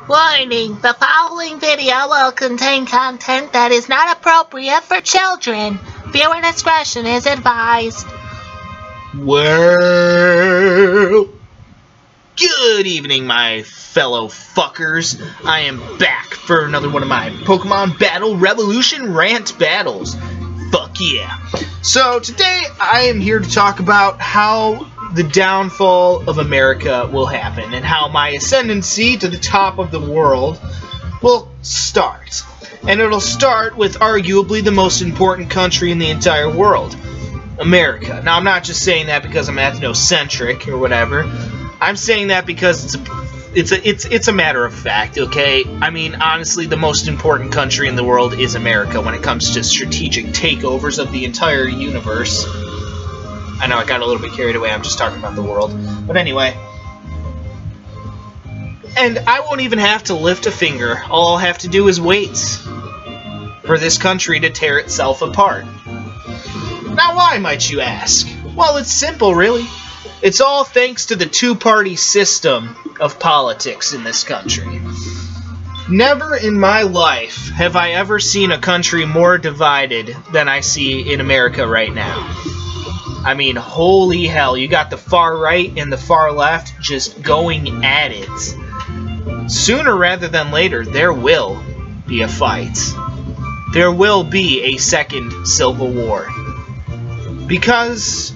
Warning, the following video will contain content that is not appropriate for children. Viewer discretion is advised. Well, good evening, my fellow fuckers. I am back for another one of my Pokemon Battle Revolution rant battles. Fuck yeah. So, today I am here to talk about how the downfall of America will happen and how my ascendancy to the top of the world will start. And it'll start with arguably the most important country in the entire world, America. Now, I'm not just saying that because I'm ethnocentric or whatever. I'm saying that because it's a matter of fact, okay? I mean, honestly, the most important country in the world is America when it comes to strategic takeovers of the entire universe. I know I got a little bit carried away, I'm just talking about the world. But anyway. And I won't even have to lift a finger. All I'll have to do is wait for this country to tear itself apart. Now why, might you ask? Well, it's simple, really. It's all thanks to the two-party system of politics in this country. Never in my life have I ever seen a country more divided than I see in America right now. I mean, holy hell, you got the far right and the far left just going at it. Sooner rather than later, there will be a fight. There will be a second Civil War. Because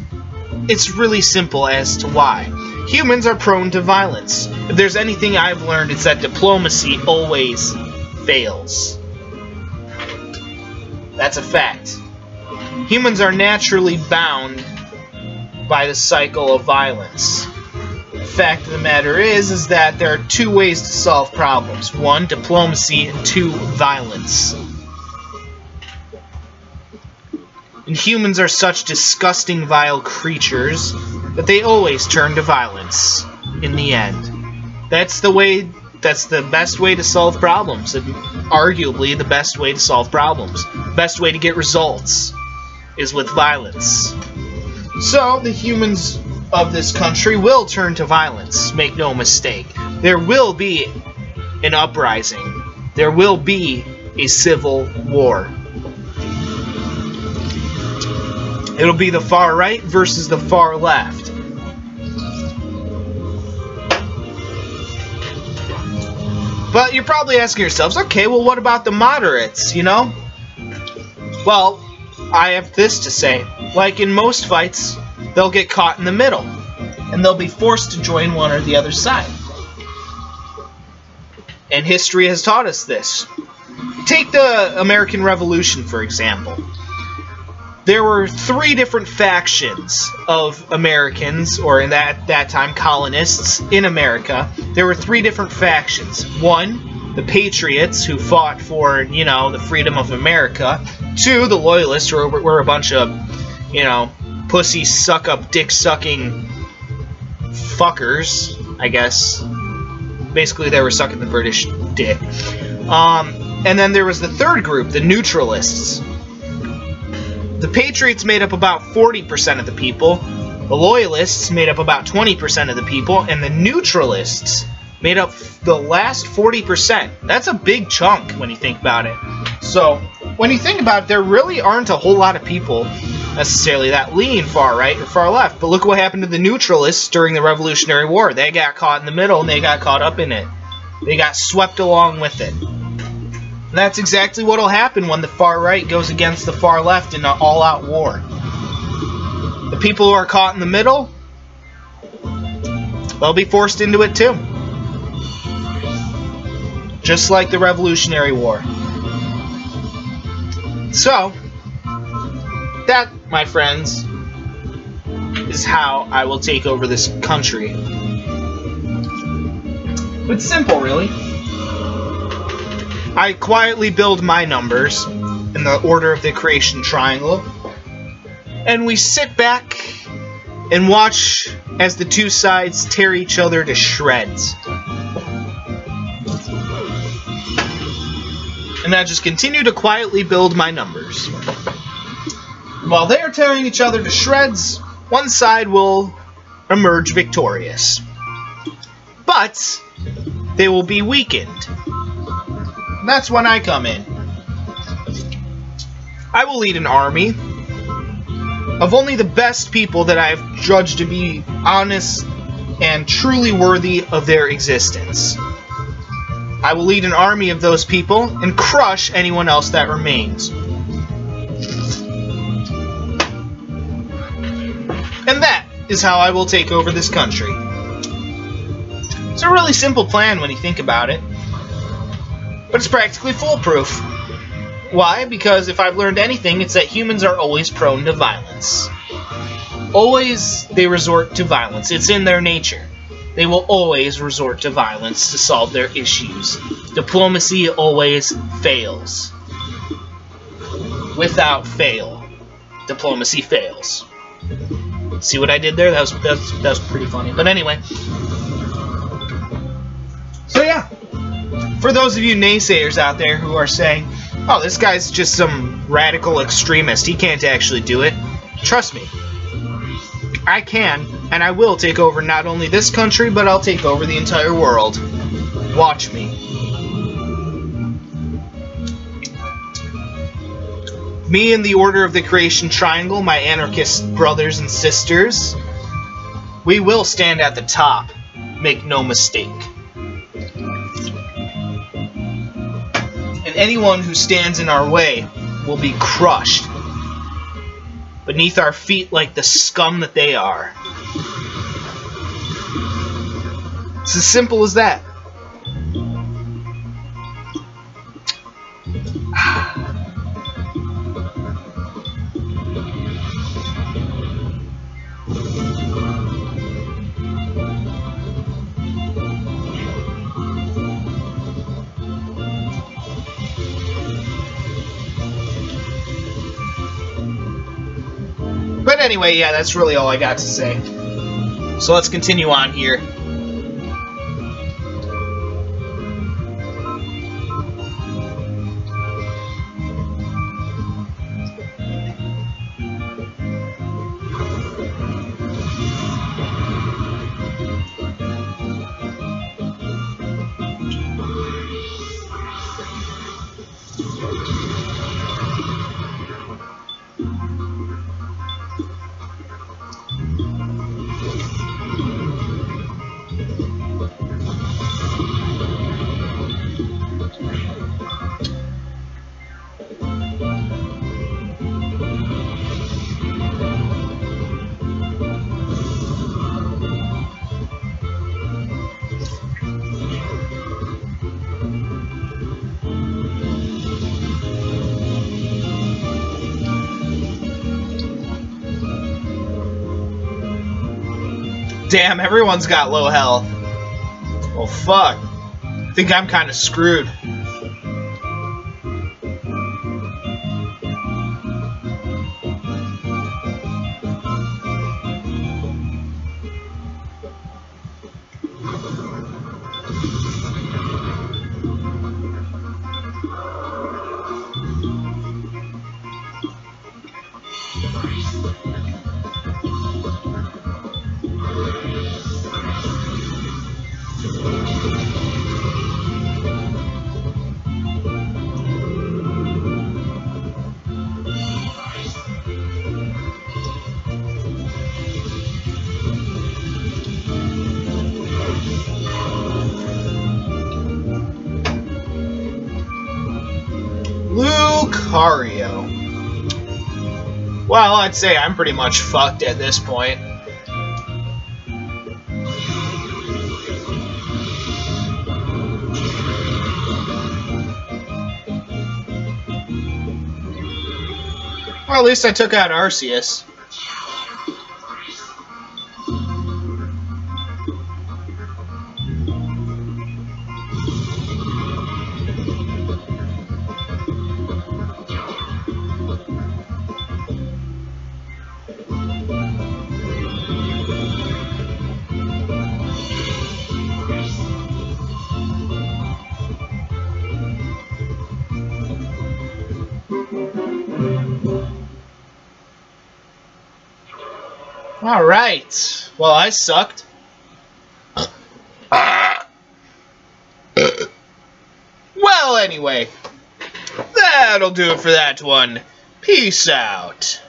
it's really simple as to why. Humans are prone to violence. If there's anything I've learned, it's that diplomacy always fails. That's a fact. Humans are naturally bound by the cycle of violence. The fact of the matter is that there are two ways to solve problems. One, diplomacy, and two, violence. And humans are such disgusting, vile creatures that they always turn to violence in the end. That's the best way to solve problems, and arguably the best way to solve problems. Best way to get results is with violence. So, the humans of this country will turn to violence, make no mistake. There will be an uprising. There will be a civil war. It'll be the far right versus the far left. But you're probably asking yourselves, okay, well, what about the moderates, you know? Well, I have this to say. Like in most fights, they'll get caught in the middle, and they'll be forced to join one or the other side. And history has taught us this. Take the American Revolution, for example. There were three different factions of Americans, or in that time, colonists, in America. There were three different factions. One, the Patriots, who fought for, you know, the freedom of America. Two, the Loyalists, who were a bunch of, you know, pussy suck-up, dick-sucking fuckers, I guess. Basically, they were sucking the British dick. And then there was the third group, the Neutralists. The Patriots made up about 40% of the people, the Loyalists made up about 20% of the people, and the Neutralists made up the last 40%. That's a big chunk when you think about it. So, when you think about it, there really aren't a whole lot of people necessarily that lean far right or far left. But look what happened to the Neutralists during the Revolutionary War. They got caught in the middle, and they got caught up in it. They got swept along with it. And that's exactly what will happen when the far right goes against the far left in an all-out war. The people who are caught in the middle, they'll be forced into it too. Just like the Revolutionary War. So, that, my friends, is how I will take over this country. It's simple, really. I quietly build my numbers in the order of the creation triangle, and we sit back and watch as the two sides tear each other to shreds. And I just continue to quietly build my numbers. While they are tearing each other to shreds, one side will emerge victorious. But they will be weakened. That's when I come in. I will lead an army of only the best people that I have judged to be honest and truly worthy of their existence. I will lead an army of those people and crush anyone else that remains. And that is how I will take over this country. It's a really simple plan when you think about it, but it's practically foolproof. Why? Because if I've learned anything, it's that humans are always prone to violence. Always they resort to violence. It's in their nature. They will always resort to violence to solve their issues. Diplomacy always fails. Without fail, diplomacy fails. See what I did there? That was pretty funny. But anyway. So yeah. For those of you naysayers out there who are saying, oh, this guy's just some radical extremist, he can't actually do it. Trust me. I can, and I will take over not only this country, but I'll take over the entire world. Watch me. Me and the Order of the Creation Triangle, my anarchist brothers and sisters, we will stand at the top. Make no mistake. And anyone who stands in our way will be crushed beneath our feet like the scum that they are. It's as simple as that. But anyway, yeah, that's really all I got to say. So let's continue on here. Damn, everyone's got low health. Well, fuck. I think I'm kind of screwed. Lucario. Well, I'd say I'm pretty much fucked at this point. Well, at least I took out Arceus. Alright. Well, I sucked. Well, anyway, that'll do it for that one. Peace out.